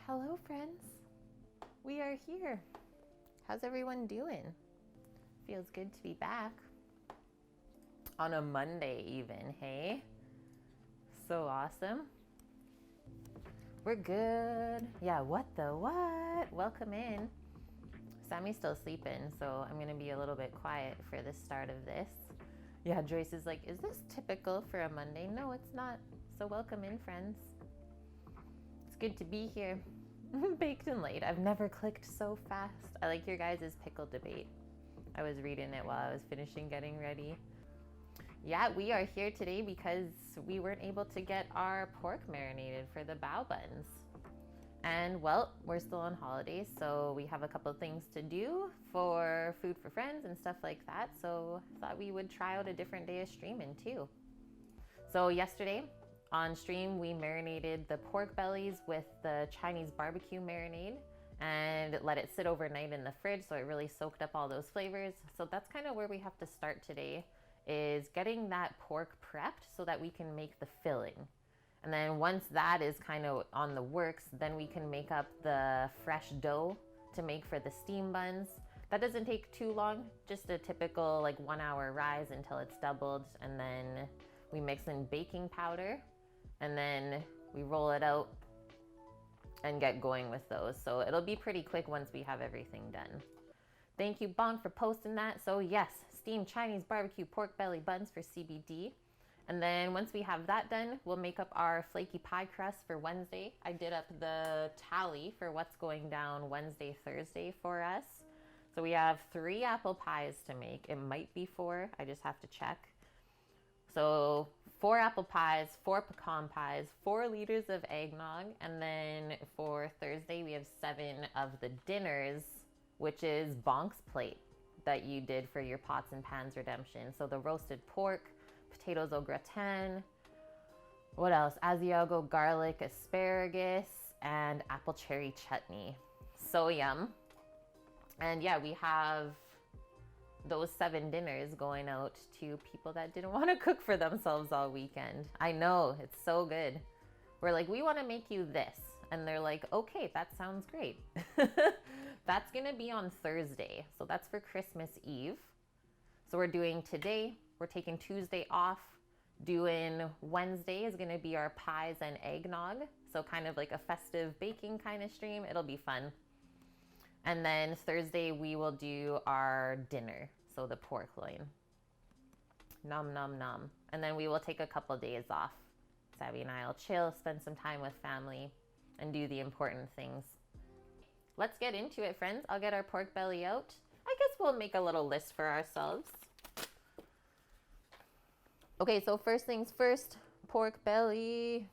Hello friends, we are here. How's everyone doing? Feels good to be back. On a Monday even, hey? So awesome. We're good. Yeah, what the what? Welcome in. Sammy's still sleeping, so I'm gonna be a little bit quiet for the start of this. Yeah, Joyce is like, is this typical for a Monday? No, it's not. So welcome in, friends. It's good to be here. Baked and late. I've never clicked so fast. I like your guys' pickle debate. I was reading it while I was finishing getting ready. Yeah, we are here today because we weren't able to get our pork marinated for the bao buns. And well, we're still on holidays, so we have a couple things to do for food for friends and stuff like that. So I thought we would try out a different day of streaming too. So yesterday on stream, we marinated the pork bellies with the Chinese barbecue marinade and let it sit overnight in the fridge so it really soaked up all those flavors. So that's kind of where we have to start today, is getting that pork prepped so that we can make the filling. And then once that is kind of on the works, then we can make up the fresh dough to make for the steam buns. That doesn't take too long, just a typical like 1 hour rise until it's doubled. And then we mix in baking powder and then we roll it out and get going with those. So it'll be pretty quick once we have everything done. Thank you, Bong, for posting that. So yes, steamed Chinese barbecue pork belly buns for CBD. And then once we have that done, we'll make up our flaky pie crust for Wednesday. I did up the tally for what's going down Wednesday, Thursday for us. So we have 3 apple pies to make. It might be 4, I just have to check. So 4 apple pies, 4 pecan pies, 4 liters of eggnog. And then for Thursday, we have 7 of the dinners, which is Bonk's plate that you did for your pots and pans redemption. So the roasted pork, potatoes au gratin, what else? Asiago garlic asparagus, and apple cherry chutney. So yum. And yeah, we have those 7 dinners going out to people that didn't want to cook for themselves all weekend. I know, it's so good. We're like, we want to make you this. And they're like, okay, that sounds great. That's gonna be on Thursday. So that's for Christmas Eve. So we're doing today, we're taking Tuesday off. Doing Wednesday is gonna be our pies and eggnog. So kind of like a festive baking kind of stream. It'll be fun. And then Thursday we will do our dinner. So the pork loin. Nom nom nom. And then we will take a couple days off. Savvy and I'll chill, spend some time with family, and do the important things. Let's get into it, friends. I'll get our pork belly out. I guess we'll make a little list for ourselves. Okay, so first things first, pork belly.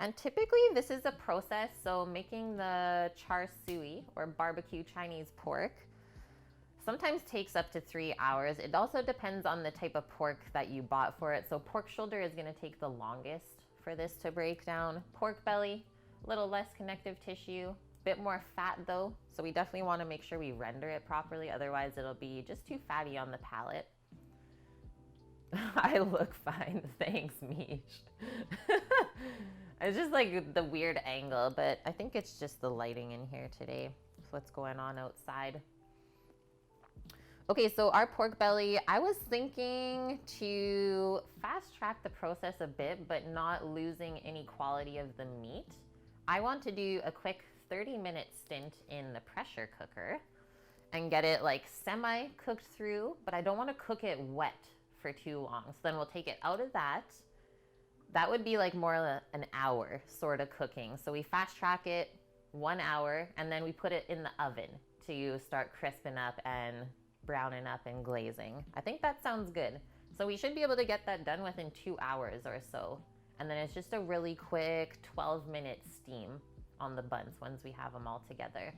And typically this is a process, so making the char siu or barbecue Chinese pork sometimes takes up to 3 hours. It also depends on the type of pork that you bought for it. So pork shoulder is gonna take the longest for this to break down. Pork belly, a little less connective tissue, bit more fat though. So we definitely wanna make sure we render it properly. Otherwise it'll be just too fatty on the palate. I look fine, thanks, Mish. It's just like the weird angle, but I think it's just the lighting in here today. That's what's going on outside. Okay, so our pork belly, I was thinking to fast track the process a bit, but not losing any quality of the meat. I want to do a quick 30-minute stint in the pressure cooker and get it like semi-cooked through, but I don't want to cook it wet for too long. So then we'll take it out of that. That would be like more an hour sort of cooking. So we fast track it 1 hour and then we put it in the oven to start crisping up and browning up and glazing. I think that sounds good. So we should be able to get that done within 2 hours or so. And then it's just a really quick 12-minute steam on the buns once we have them all together.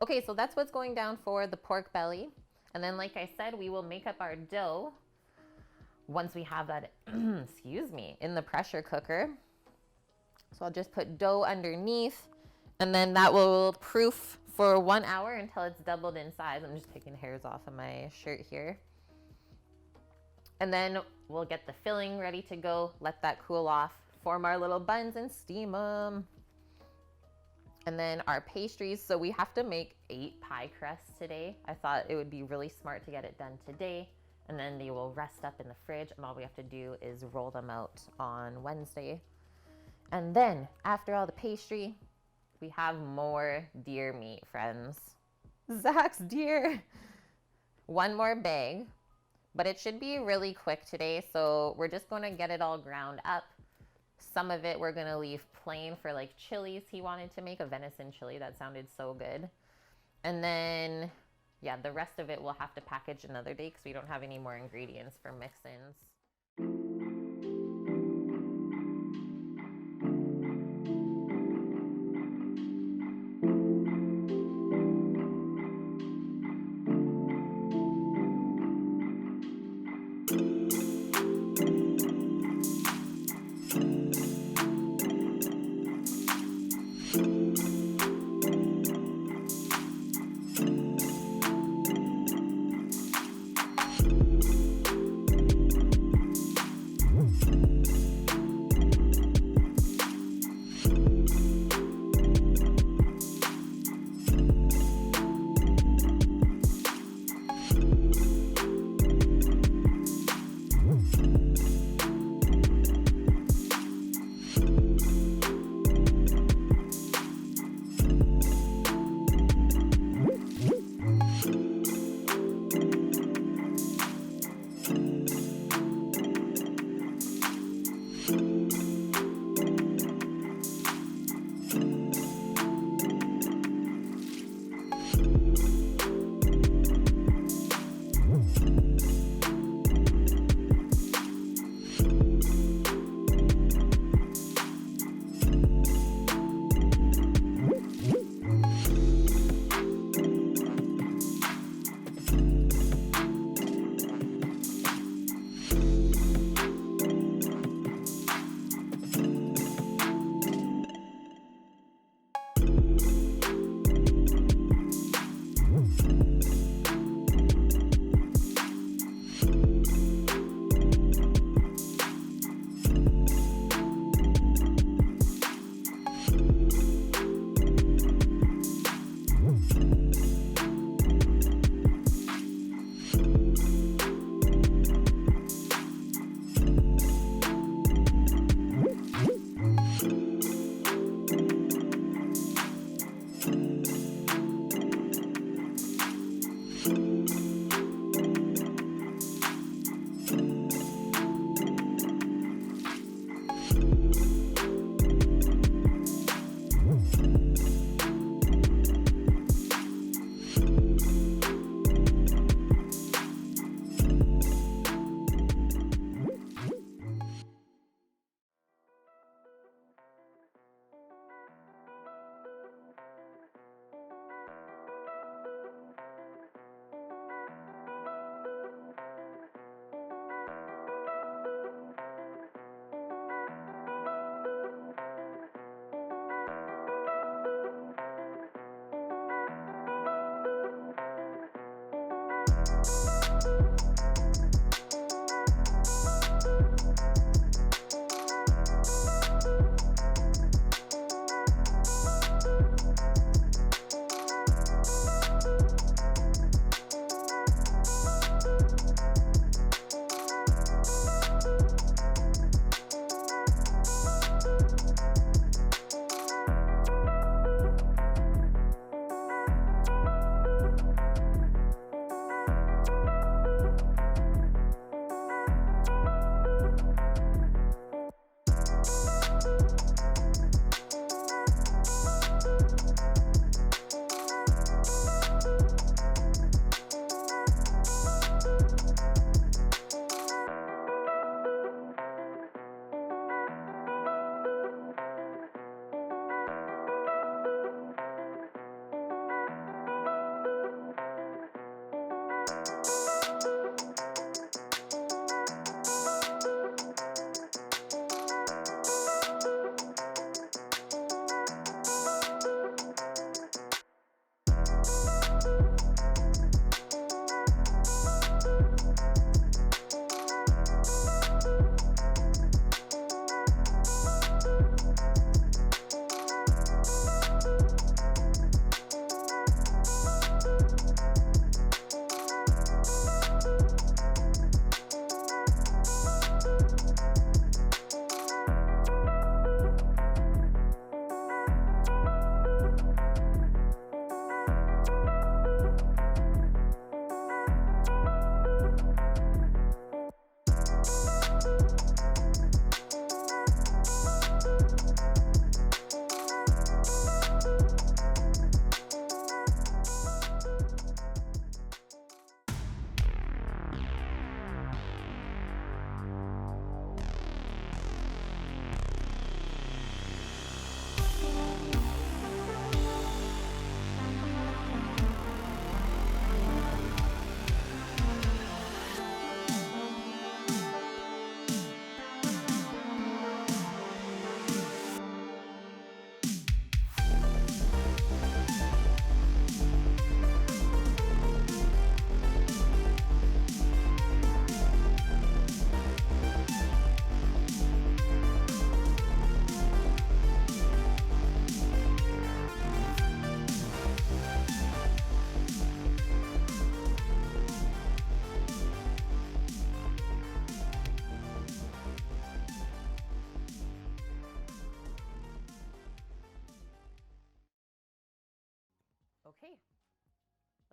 Okay, so that's what's going down for the pork belly. And then like I said, we will make up our dough once we have that, excuse me, in the pressure cooker. So I'll just put dough underneath and then that will proof for 1 hour until it's doubled in size. I'm just taking hairs off of my shirt here. And then we'll get the filling ready to go, let that cool off, form our little buns and steam them. And then our pastries, so we have to make 8 pie crusts today. I thought it would be really smart to get it done today, and then they will rest up in the fridge, and all we have to do is roll them out on Wednesday. And then after all the pastry, we have more deer meat, friends. Zach's deer. One more bag, but it should be really quick today, so we're just going to get it all ground up. Some of it we're going to leave plain for like chilies. He wanted to make a venison chili. That sounded so good. And then, yeah, the rest of it we'll have to package another day because we don't have any more ingredients for mix-ins.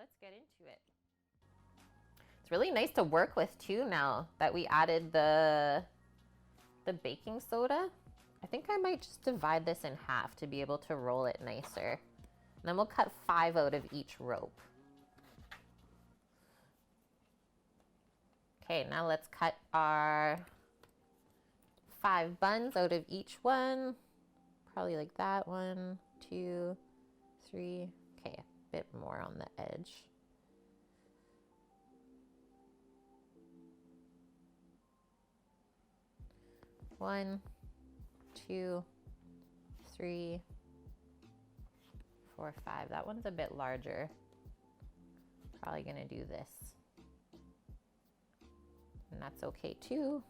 let's get into it. It's really nice to work with too now that we added the baking soda. I think I might just divide this in half to be able to roll it nicer. And then we'll cut 5 out of each rope. Okay, now let's cut our 5 buns out of each one. Probably like that. 1, 2, 3. Okay, a bit more on the edge. One, 2, 3, 4, 5. That one's a bit larger. Probably gonna do this. And that's okay too.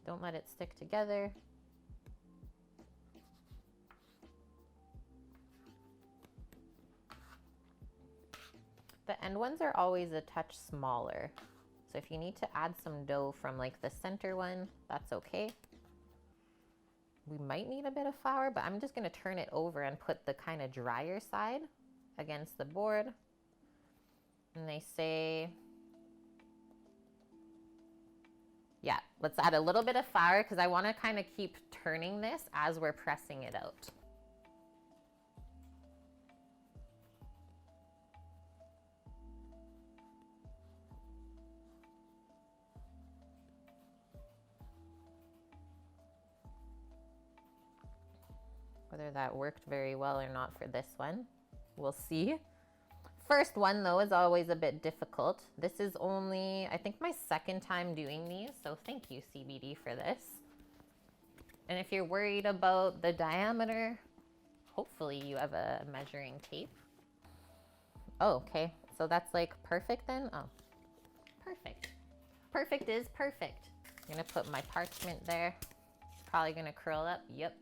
Don't let it stick together. The end ones are always a touch smaller. So if you need to add some dough from like the center one, that's okay. We might need a bit of flour, but I'm just gonna turn it over and put the kind of drier side against the board. And they say, yeah, let's add a little bit of flour because I want to kind of keep turning this as we're pressing it out. Whether that worked very well or not for this one, we'll see. First one though is always a bit difficult. This is only, I think, my second time doing these, so thank you CBD for this. And if you're worried about the diameter, hopefully you have a measuring tape. Oh, okay, so that's like perfect then? Oh, perfect. Perfect is perfect. I'm gonna put my parchment there. It's probably gonna curl up, yep.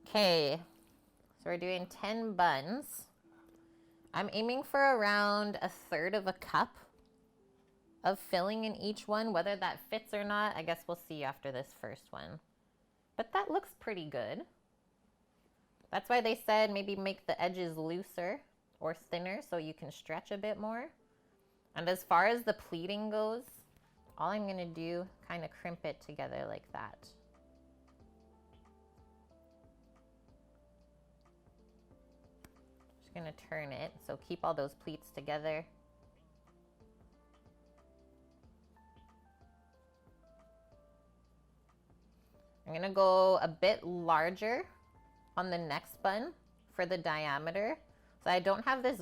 Okay, so we're doing 10 buns. I'm aiming for around 1/3 of a cup of filling in each one. Whether that fits or not, I guess we'll see after this first one. But that looks pretty good. That's why they said maybe make the edges looser or thinner so you can stretch a bit more. And as far as the pleating goes, all I'm gonna do, kind of crimp it together like that. Gonna turn it, so keep all those pleats together. I'm gonna go a bit larger on the next bun for the diameter. So I don't have this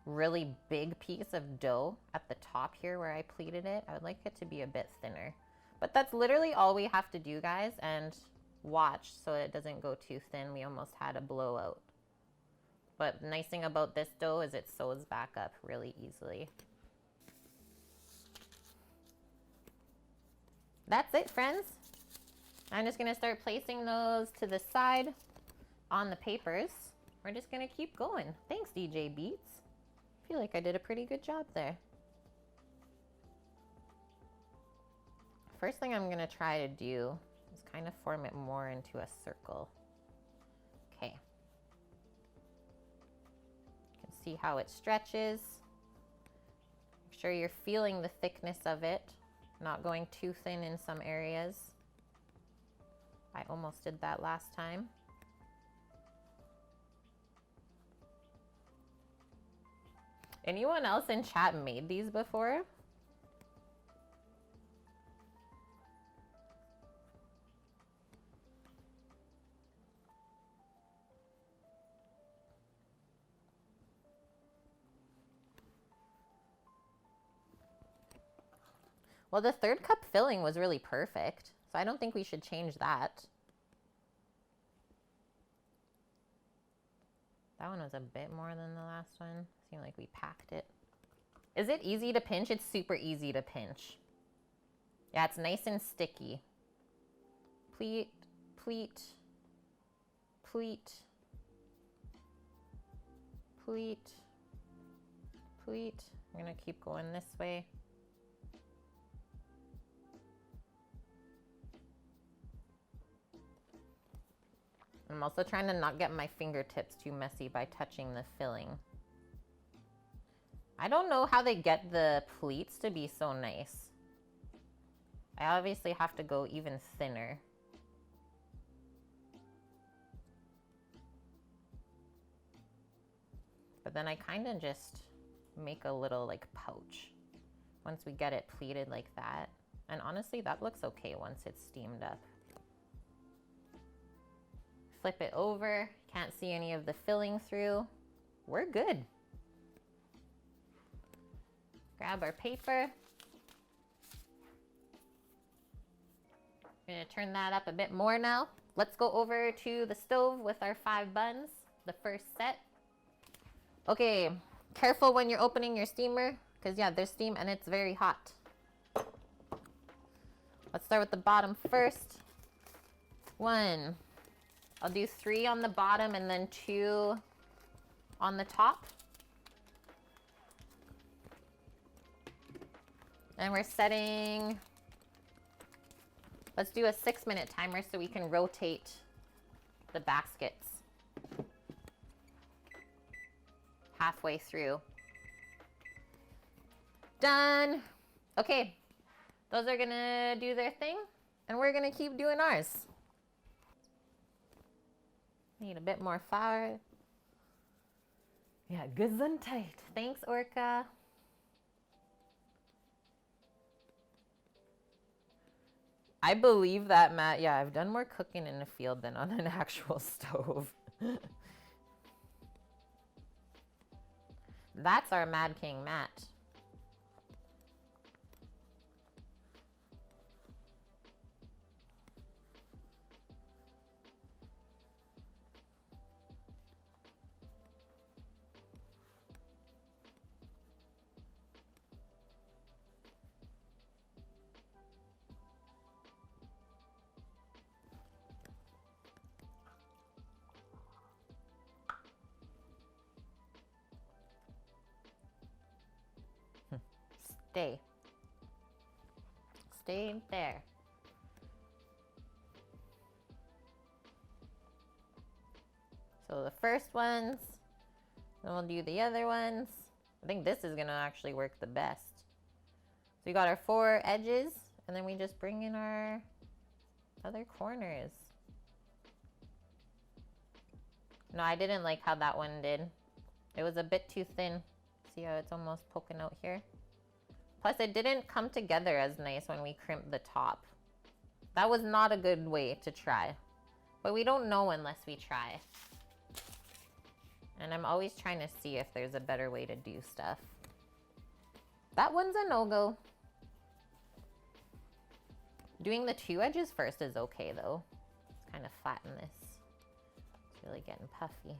really big piece of dough at the top here where I pleated it. I would like it to be a bit thinner. But that's literally all we have to do, guys, and watch so it doesn't go too thin. We almost had a blowout. But the nice thing about this dough is it sews back up really easily. That's it, friends. I'm just gonna start placing those to the side on the papers. We're just gonna keep going. Thanks, DJ Beats. I feel like I did a pretty good job there. First thing I'm gonna try to do is kind of form it more into a circle. Okay. See how it stretches. Make sure you're feeling the thickness of it, not going too thin in some areas. I almost did that last time. Anyone else in chat made these before? Well, the 3rd cup filling was really perfect, so I don't think we should change that. That one was a bit more than the last one. Seemed like we packed it. Is it easy to pinch? It's super easy to pinch. Yeah, it's nice and sticky. Pleat, pleat, pleat, pleat, pleat. I'm gonna keep going this way. I'm also trying to not get my fingertips too messy by touching the filling. I don't know how they get the pleats to be so nice. I obviously have to go even thinner. But then I kind of just make a little like pouch once we get it pleated like that. And honestly, that looks okay once it's steamed up. Flip it over, can't see any of the filling through. We're good. Grab our paper. I'm gonna turn that up a bit more now. Let's go over to the stove with our 5 buns, the first set. Okay, careful when you're opening your steamer, because yeah, there's steam and it's very hot. Let's start with the bottom first. 1. I'll do 3 on the bottom and then 2 on the top. And we're setting, let's do a 6-minute timer so we can rotate the baskets halfway through. Done. Okay, those are gonna do their thing and we're gonna keep doing ours. Need a bit more flour. Yeah, good and tight. Thanks, Orca. I believe that, Matt. Yeah, I've done more cooking in the field than on an actual stove. That's our Mad King, Matt. Stay. Stay there. So the first ones, then we'll do the other ones. I think this is gonna actually work the best. So we got our 4 edges, and then we just bring in our other corners. No, I didn't like how that one did. It was a bit too thin. See how it's almost poking out here? Plus, it didn't come together as nice when we crimped the top. That was not a good way to try. But we don't know unless we try. And I'm always trying to see if there's a better way to do stuff. That one's a no-go. Doing the 2 edges first is okay, though. Let's kind of flatten this. It's really getting puffy.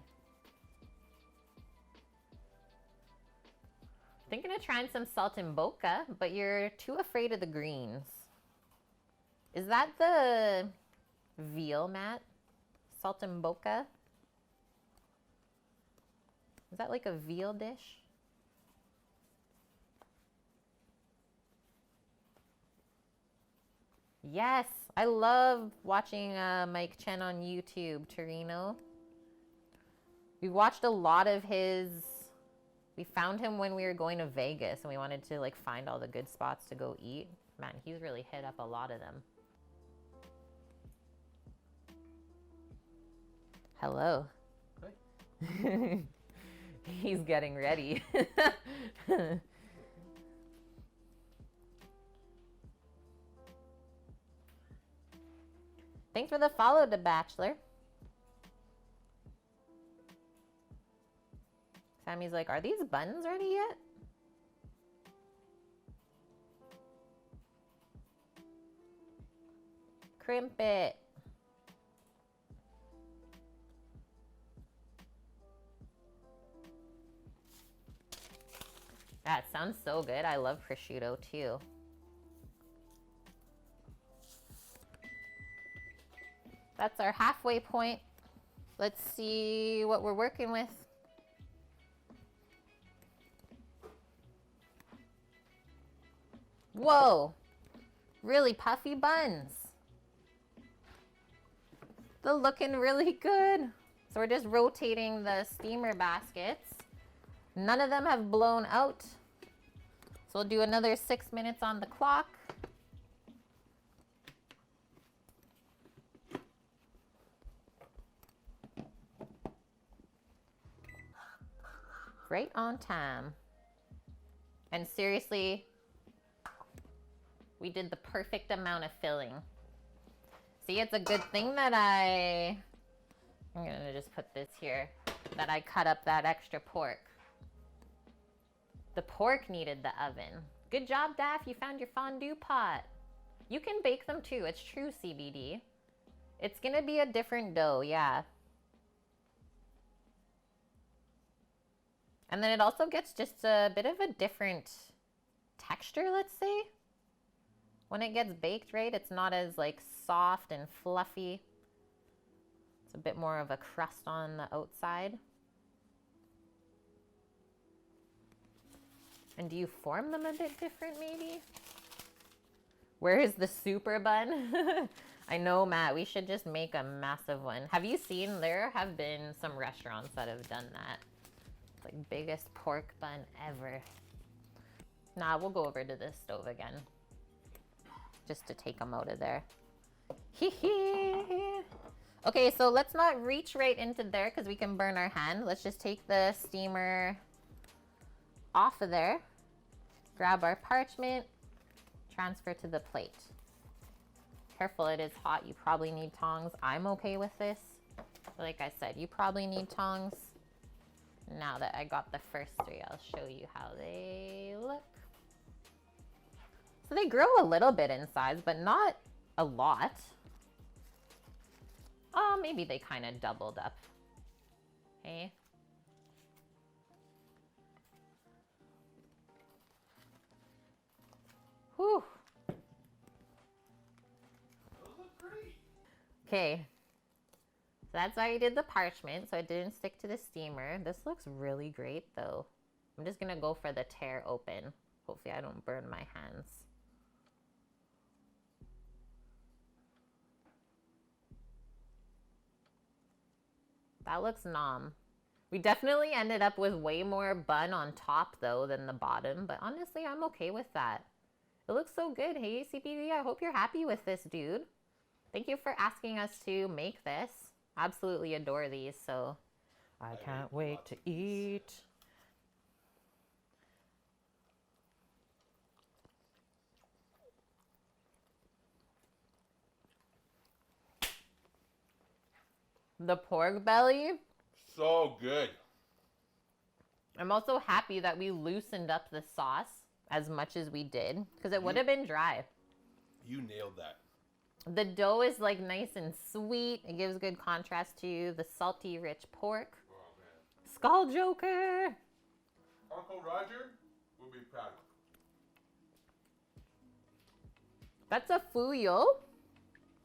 Thinking of trying some saltimbocca, but you're too afraid of the greens. Is that the veal, Matt? Saltimbocca? Is that like a veal dish? Yes, I love watching Mike Chen on YouTube, Torino. We watched a lot of his. We found him when we were going to Vegas and we wanted to like find all the good spots to go eat. Man, he's really hit up a lot of them. Hello. Hi. He's getting ready. Thanks for the follow, The Bachelor. Sammy's like, are these buns ready yet? Crimp it. That sounds so good. I love prosciutto too. That's our halfway point. Let's see what we're working with. Whoa, really puffy buns. They're looking really good. So we're just rotating the steamer baskets. None of them have blown out. So we'll do another 6 minutes on the clock. Right on time. And seriously, we did the perfect amount of filling. See, it's a good thing that I'm gonna just put this here, that I cut up that extra pork. The pork needed the oven. Good job, Daph, you found your fondue pot. You can bake them too, it's true, CBD. It's gonna be a different dough, yeah. And then it also gets just a bit of a different texture, let's say. When it gets baked, right, it's not as like soft and fluffy. It's a bit more of a crust on the outside. And do you form them a bit different, maybe? Where is the super bun? I know, Matt, we should just make a massive one. Have you seen, there have been some restaurants that have done that. It's like biggest pork bun ever. Nah, we'll go over to this stove again. Just to take them out of there. Okay, so let's not reach right into there because we can burn our hand. Let's just take the steamer off of there. Grab our parchment. Transfer to the plate. Careful, it is hot. You probably need tongs. I'm okay with this. Like I said, you probably need tongs. Now that I got the first three, I'll show you how they look. So they grow a little bit in size, but not a lot. Oh, maybe they kind of doubled up. Okay. Whew. Those look great. Okay. So that's why I did the parchment, so it didn't stick to the steamer. This looks really great, though. I'm just going to go for the tear open. Hopefully I don't burn my hands. That looks nom. We definitely ended up with way more bun on top, though, than the bottom. But honestly, I'm okay with that. It looks so good. Hey, CPD, I hope you're happy with this, dude. Thank you for asking us to make this. Absolutely adore these, so I can't wait to eat. The pork belly. So good. I'm also happy that we loosened up the sauce as much as we did, because it would have been dry. You nailed that. The dough is like nice and sweet. It gives good contrast to the salty, rich pork. Oh, man. Skull Joker. Uncle Roger will be proud. That's a fuyo.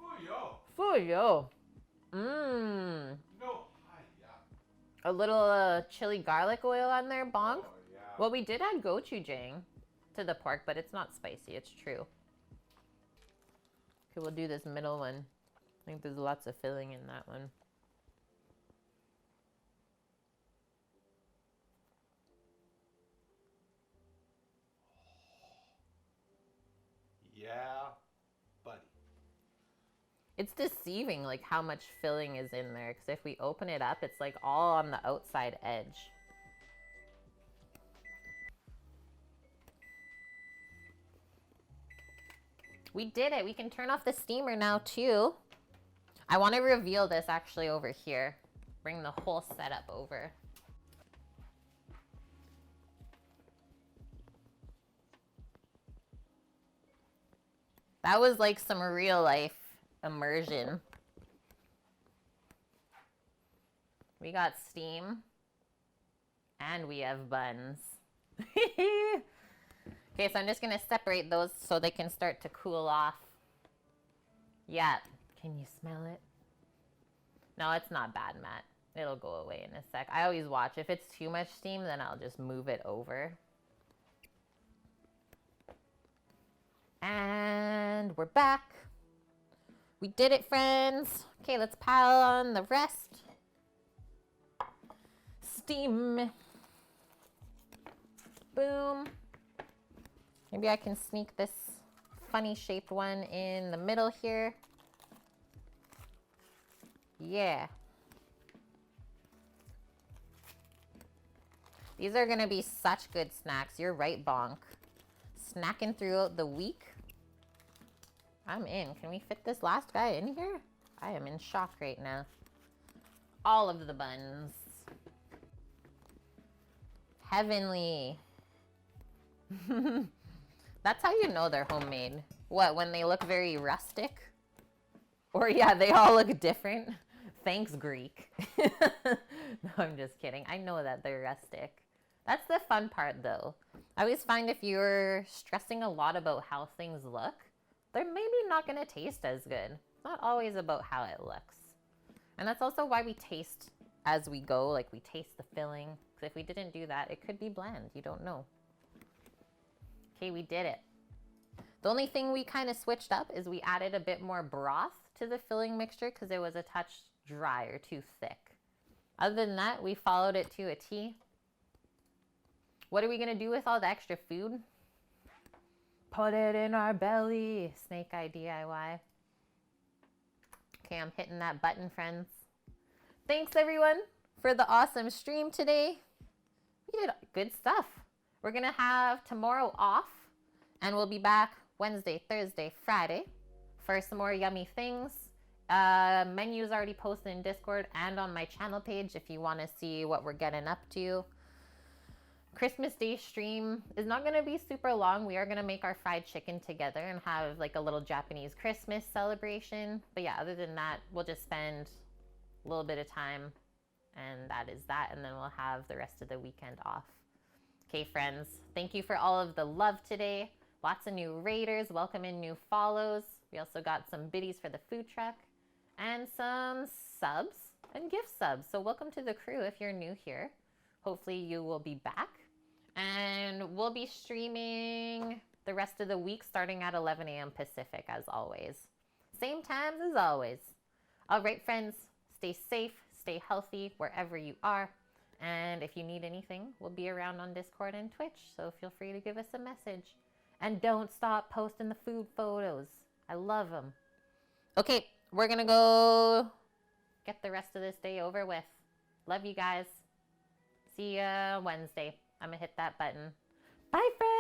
Fuyo. Fuyo. Mmm. No. Hi, yeah. A little chili garlic oil on there, bonk. Oh, yeah. Well, we did add gochujang to the pork, but it's not spicy. It's true. Okay, we'll do this middle one. I think there's lots of filling in that one. Yeah, buddy. It's deceiving, like, how much filling is in there. Because if we open it up, it's, like, all on the outside edge. We did it. We can turn off the steamer now, too. I want to reveal this, actually, over here. Bring the whole setup over. That was, like, some real-life immersion. We got steam. And we have buns. Okay, so I'm just going to separate those so they can start to cool off. Yeah. Can you smell it? No, it's not bad, Matt. It'll go away in a sec. I always watch. If it's too much steam, then I'll just move it over. And we're back. We did it, friends. Okay, let's pile on the rest. Steam. Boom. Maybe I can sneak this funny shaped one in the middle here. Yeah. These are gonna be such good snacks. You're right, Bonk. Snacking throughout the week. I'm in. Can we fit this last guy in here? I am in shock right now. All of the buns. Heavenly. That's how you know they're homemade. What, when they look very rustic? Or yeah, they all look different. Thanks, Greek. No, I'm just kidding. I know that they're rustic. That's the fun part, though. I always find if you're stressing a lot about how things look, they're maybe not going to taste as good. It's not always about how it looks. And that's also why we taste as we go, like we taste the filling. Because if we didn't do that, it could be bland. You don't know. Okay, we did it. The only thing we kind of switched up is we added a bit more broth to the filling mixture because it was a touch dry or too thick. Other than that, we followed it to a T. What are we going to do with all the extra food? Put it in our belly. Snake Eye DIY. Okay, I'm hitting that button, friends. Thanks, everyone, for the awesome stream today. We did good stuff. We're going to have tomorrow off, and we'll be back Wednesday, Thursday, Friday for some more yummy things. Menus already posted in Discord and on my channel page if you want to see what we're getting up to. Christmas Day stream is not going to be super long. We are going to make our fried chicken together and have like a little Japanese Christmas celebration. But yeah, other than that, we'll just spend a little bit of time, and that is that. And then we'll have the rest of the weekend off. Okay, friends, thank you for all of the love today. Lots of new raiders. Welcome in new follows. We also got some biddies for the food truck and some subs and gift subs. So welcome to the crew if you're new here. Hopefully you will be back. And we'll be streaming the rest of the week starting at 11 a.m. Pacific as always. Same times as always. All right, friends, stay safe, stay healthy wherever you are. And if you need anything, we'll be around on Discord and Twitch. So feel free to give us a message. And don't stop posting the food photos. I love them. Okay, we're going to go get the rest of this day over with. Love you guys. See ya Wednesday. I'm going to hit that button. Bye, friends.